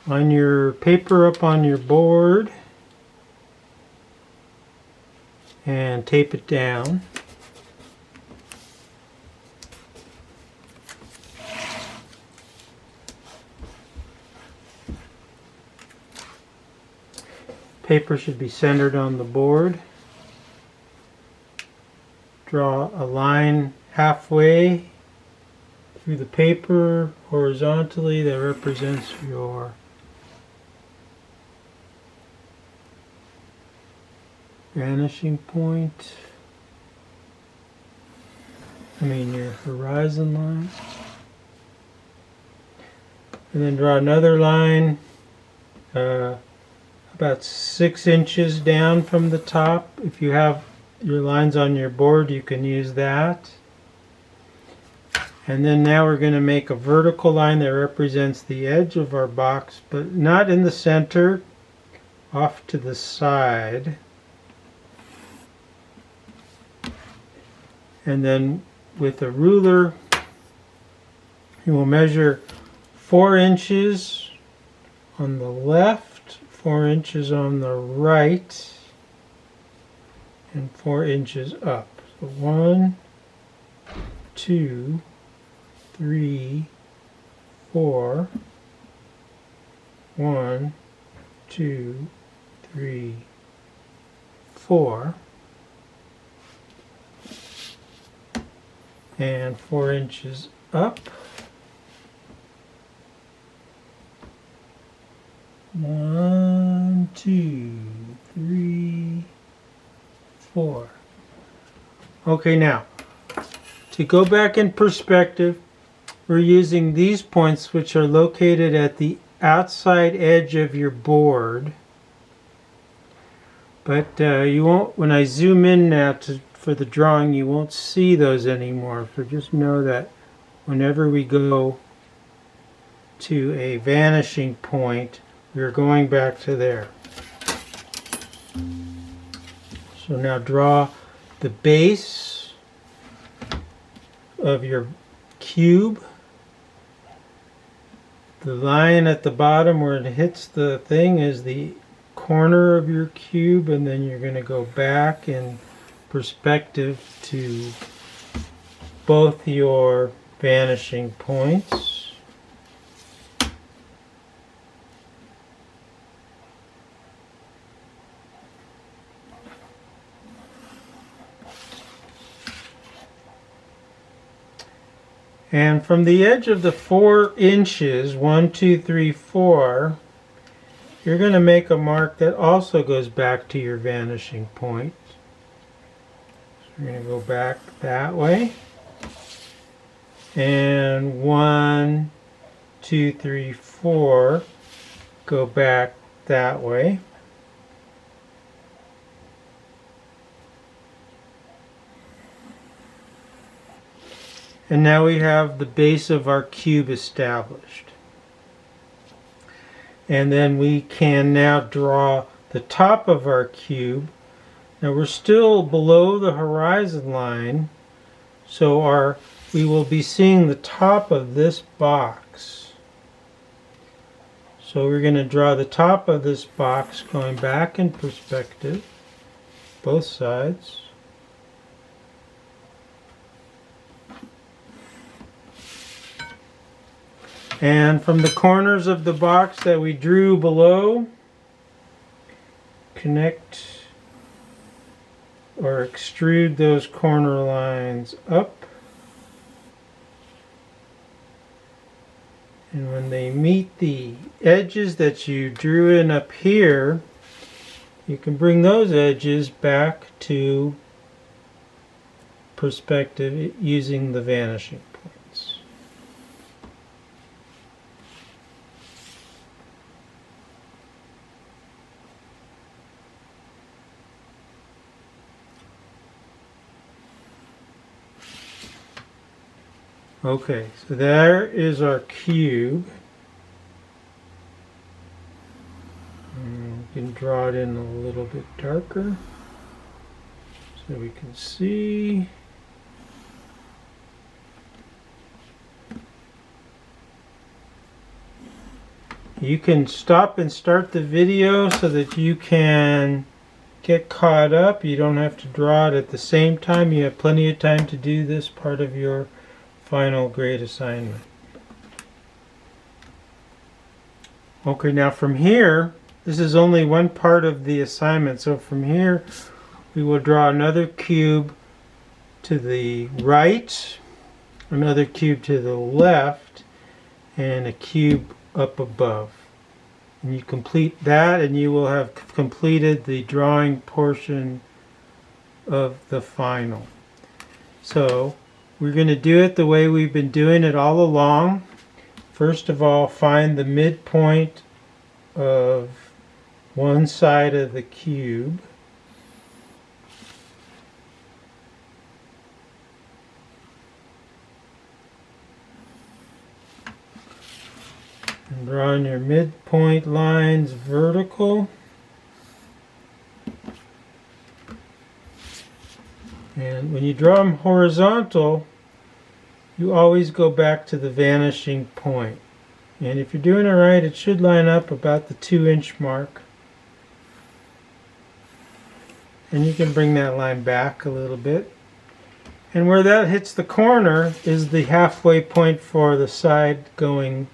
line your paper up on your board and tape it down. Paper should be centered on the board. Draw a line halfway through the paper horizontally that represents your vanishing point. Your horizon line. And then draw another line about 6 inches down from the top. If you have your lines on your board, you can use that. And then now we're going to make a vertical line that represents the edge of our box, but not in the center, off to the side. And then with a ruler, you will measure 4 inches on the left, 4 inches on the right, and 4 inches up. So 1, 2, 3, 4. 1, 2, 3, 4. And 4 inches up. 1, 2, 3, 4. Okay, now to go back in perspective, we're using these points, which are located at the outside edge of your board. But you won't, when I zoom in now for the drawing, you won't see those anymore. So just know that whenever we go to a vanishing point, we're going back to there. So now draw the base of your cube. The line at the bottom where it hits the thing is the corner of your cube, and then you're going to go back in perspective to both your vanishing points. And from the edge of the 4 inches, 1, 2, 3, 4, you're going to make a mark that also goes back to your vanishing point. So we're going to go back that way. And 1, 2, 3, 4, go back that way. And now we have the base of our cube established. And then we can now draw the top of our cube. Now we're still below the horizon line, so we will be seeing the top of this box. So we're going to draw the top of this box going back in perspective, both sides. And from the corners of the box that we drew below, connect or extrude those corner lines up. And when they meet the edges that you drew in up here, you can bring those edges back to perspective using the vanishing points. Okay, so there is our cube. And we can draw it in a little bit darker so we can see. You can stop and start the video so that you can get caught up. You don't have to draw it at the same time. You have plenty of time to do this part of your final grade assignment. Okay, now from here, this is only one part of the assignment. So from here, we will draw another cube to the right, another cube to the left, and a cube up above. And you complete that and you will have completed the drawing portion of the final. So we're going to do it the way we've been doing it all along. First of all, find the midpoint of one side of the cube. And drawing your midpoint lines vertical. And when you draw them horizontal, you always go back to the vanishing point. And if you're doing it right, it should line up about the 2-inch mark. And you can bring that line back a little bit. And where that hits the corner is the halfway point for the side going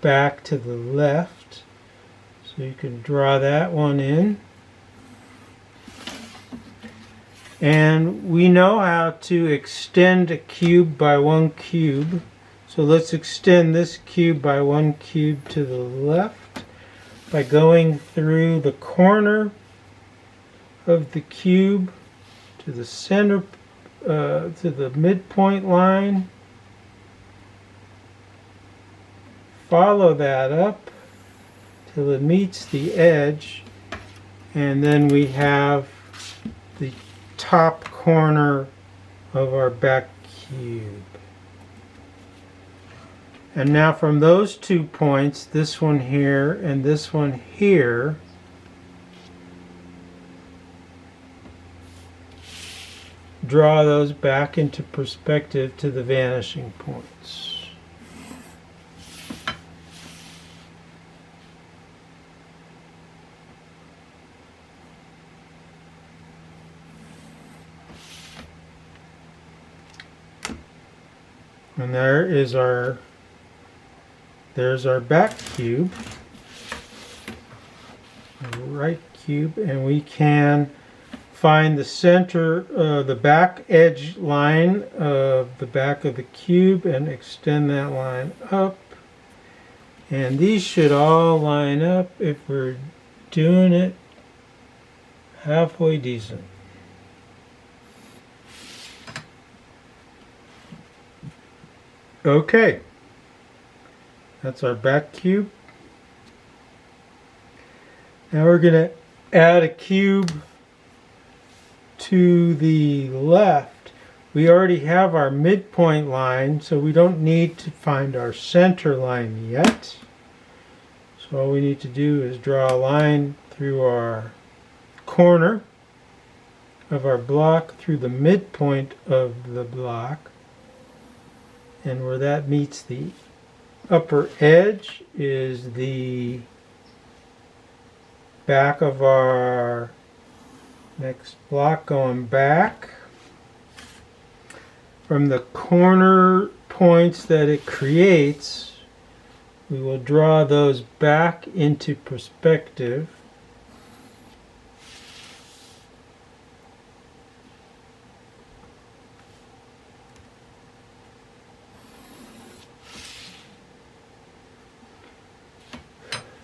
back to the left. So you can draw that one in. And we know how to extend a cube by one cube. So let's extend this cube by one cube to the left by going through the corner of the cube to the center, to the midpoint line. Follow that up till it meets the edge, and then we have the top corner of our back cube. And now from those 2 points, this one here and this one here, draw those back into perspective to the vanishing points. And there's our back cube, right cube, and we can find the center, the back edge line of the back of the cube and extend that line up. And these should all line up if we're doing it halfway decent. Okay, that's our back cube. Now we're going to add a cube to the left. We already have our midpoint line, so we don't need to find our center line yet. So all we need to do is draw a line through our corner of our block, through the midpoint of the block. And where that meets the upper edge is the back of our next block going back. From the corner points that it creates, we will draw those back into perspective.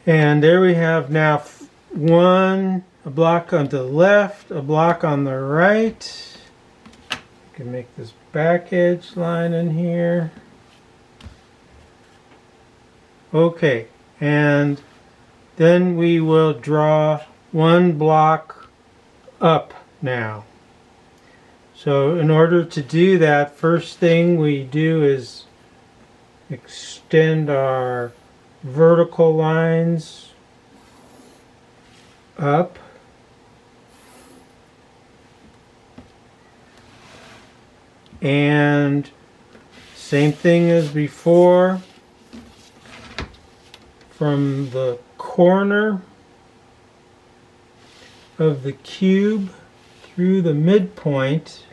And there we have now a block on the left, a block on the right. You can make this back edge line in here. Okay, and then we will draw one block up now. So in order to do that, first thing we do is extend our vertical lines up. And same thing as before. from the corner of the cube through the midpoint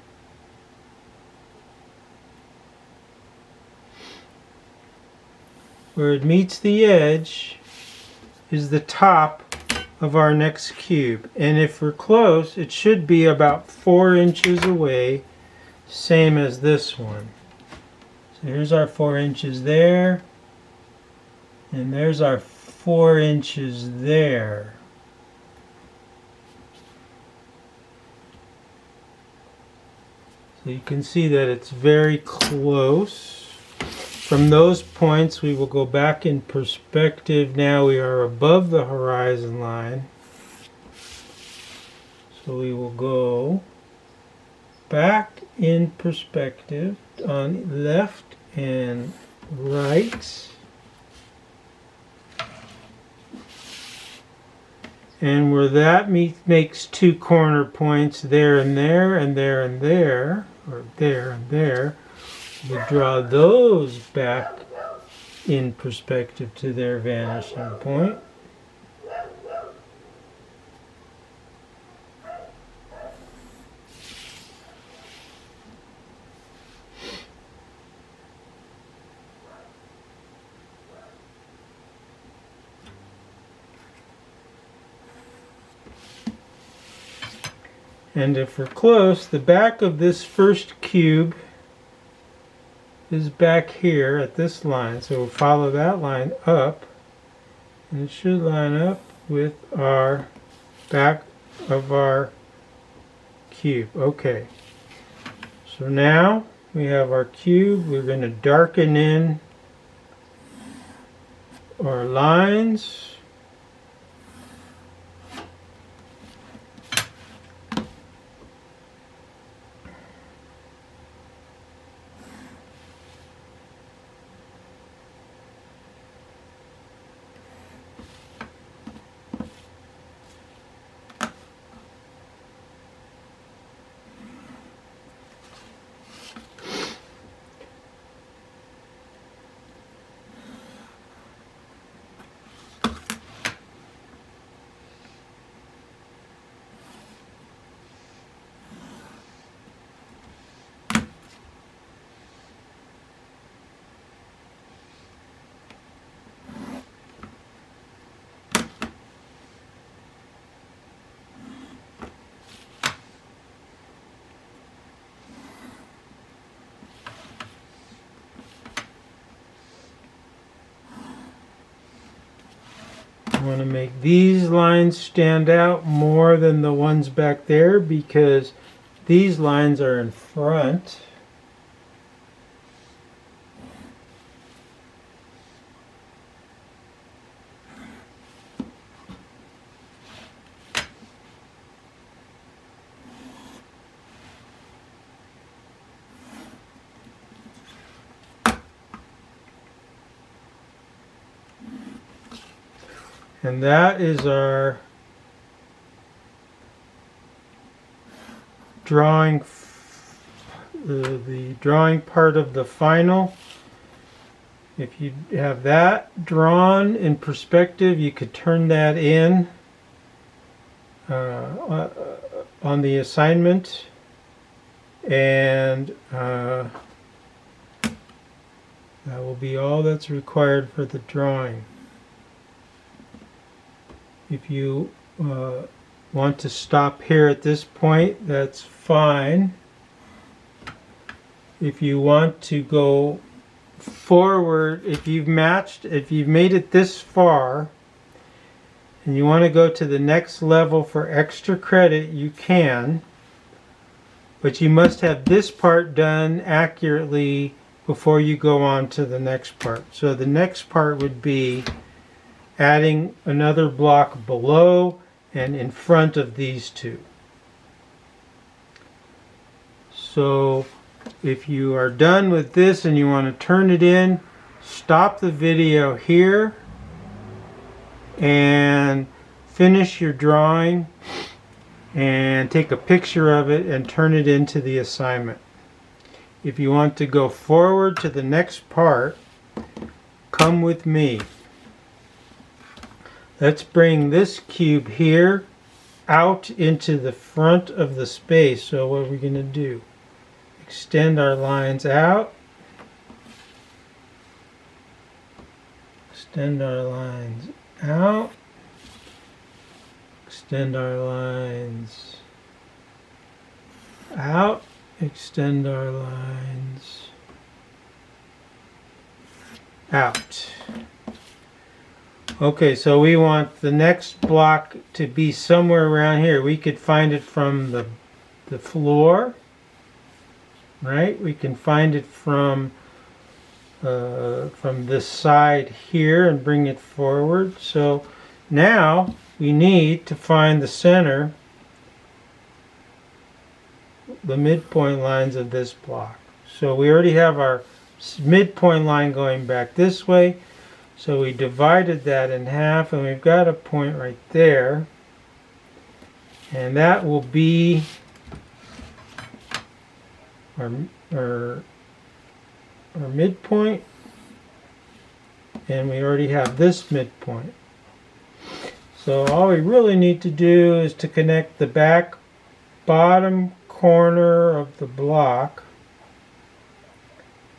where it meets the edge is the top of our next cube. And if we're close, it should be about 4 inches away, same as this one. So here's our 4 inches there, and there's our 4 inches there. So you can see that it's very close. From those points, we will go back in perspective. Now we are above the horizon line. So we will go back in perspective on left and right. And where that makes 2 corner points there and there and there and there, or there and there, we draw those back in perspective to their vanishing point. And if we're close, the back of this first cube is back here at this line, so we'll follow that line up, and it should line up with our back of our cube. Okay, so now we have our cube. We're going to darken in our lines. I want to make these lines stand out more than the ones back there because these lines are in front. And that is our drawing, the drawing part of the final. If you have that drawn in perspective, you could turn that in on the assignment, and that will be all that's required for the drawing. If you want to stop here at this point, that's fine. If you want to go forward, if you've made it this far and you want to go to the next level for extra credit, you can, but you must have this part done accurately before you go on to the next part. So the next part would be adding another block below and in front of these two. So if you are done with this and you want to turn it in, stop the video here and finish your drawing and take a picture of it and turn it into the assignment. If you want to go forward to the next part, come with me. Let's bring this cube here out into the front of the space. So what are we going to do? Extend our lines out. Extend our lines out. Extend our lines out. Extend our lines out. Okay, so we want the next block to be somewhere around here. We could find it from the floor, right? We can find it from this side here and bring it forward. So now we need to find the center, the midpoint lines of this block. So we already have our midpoint line going back this way. So we divided that in half, and we've got a point right there. And that will be our midpoint. And we already have this midpoint. So all we really need to do is to connect the bottom corner of the block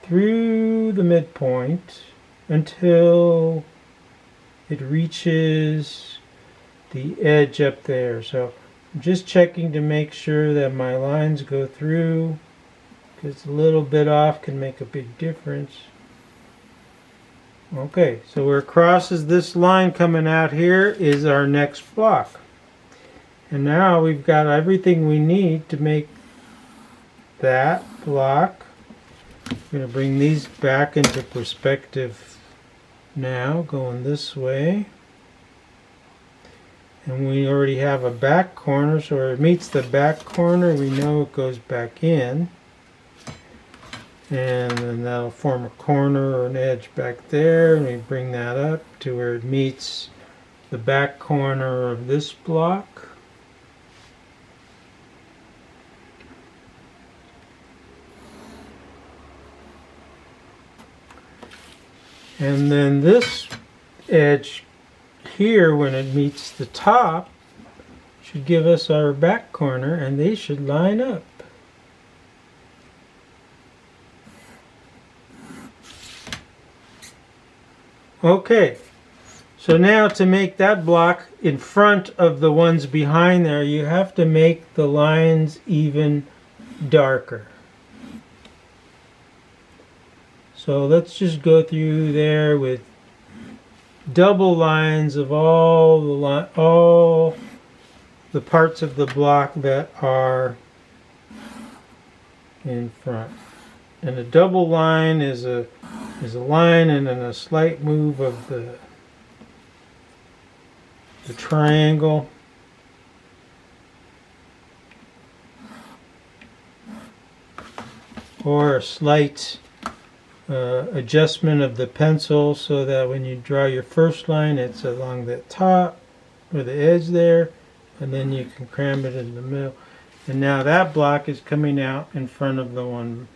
through the midpoint until it reaches the edge up there. So I'm just checking to make sure that my lines go through, because a little bit off can make a big difference. Okay, so where it crosses this line coming out here is our next block. And now we've got everything we need to make that block. I'm going to bring these back into perspective now, going this way. And we already have a back corner, so where it meets the back corner, we know it goes back in. And then that'll form a corner or an edge back there, and we bring that up to where it meets the back corner of this block. And then this edge here, when it meets the top, should give us our back corner, and they should line up. Okay, so now to make that block in front of the ones behind there, you have to make the lines even darker. So let's just go through there with double lines of all the parts of the block that are in front. And a double line is a line and then a slight move of the triangle. Or a slight adjustment of the pencil, so that when you draw your first line, it's along the top or the edge there, and then you can cram it in the middle. And now that block is coming out in front of the ones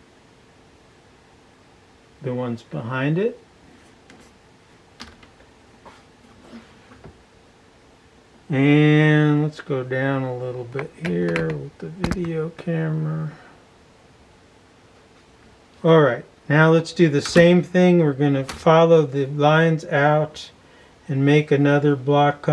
behind it. And let's go down a little bit here with the video camera. Alright, now let's do the same thing. We're going to follow the lines out and make another block come